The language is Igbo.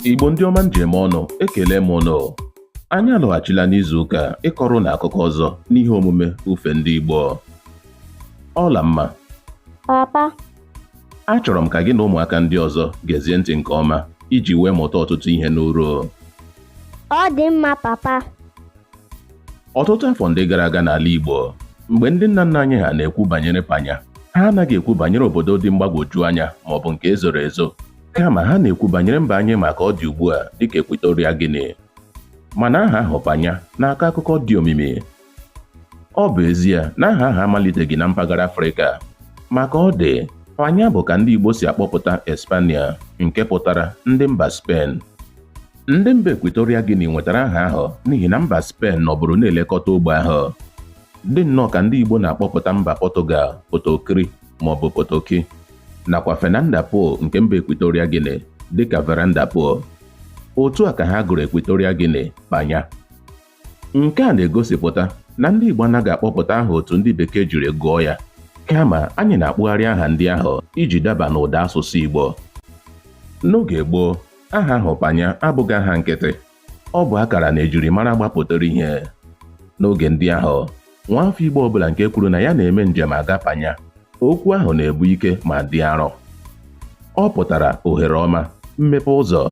Igbo ndị ọma njem ọnụ ekele m ụnụ. Anyị alọghachila n'izu ụka ịkọrọ na akụkọ ọzọ n'ihe omume ufe ndị Igbo. Ọla mma. Papa. Achọrọ m ka gị na ụmụaka ndị ọzọ gezie ntị nke ọma iji wee mụta ọtụtụ ihe n'uru. Ọ dị mma, Papa. Ọtụtụ afọ ndị gara aga n'ala Igbo, mgbe ndị nna nna anyị ha na-ekwu banyere Panya, ha anaghị ekwu banyere obodo dị mgbagwoju anya maọbụ nke ezoro ezo, kama ha na-ekwu banyere mba anyị maka ọ dị ugbu a dịka Equatorial Guinea. Mana aha ahụ Panya n'aka akụkọ dị omimi. Ọ bụ ezie na aha ahụ amaliteghị na mpaghara Afrịka, maka ọ dị Panya bụ ka ndị Igbo si akpọpụta Espanya, nke pụtara ndị mba Spain. Ndị mba Equatorial Guinea nwetara aha ahụ n'ihi na mba Spain nọbụrụ na-elekọta ogbe ahụ. Dị nnọọ ka ndị Igbo na-akpọpụta mba Portugal Potokri maọbụ Potoki, nakwa Fernanda Po nke mba Equatorial Guinea dịka Veranda Po. Otu a ka ha gụrụ Equatorial Guinea Panya. Nke a na-egosipụta na ndị Igbo anaghị akpọpụta aha otu ndị Bekee jiri gụọ ya, kama anyị na-akpụgharị aha ndị ahụ iji daba n'ụda asụsụ Igbo. N'oge gboo, aha ahụ Panya abụghị aha nkịtị, ọ bụ akara na ejirimara gbapụtara ihe. N'oge ndị ahụ, nwaafọ Igbo ọbụla nke kwuru na ya na-eme njem aga Panya, okwu ahụ na-ebu ike ma dị arọ. Ọ pụtara ohere ọma, mmepe ụzọ,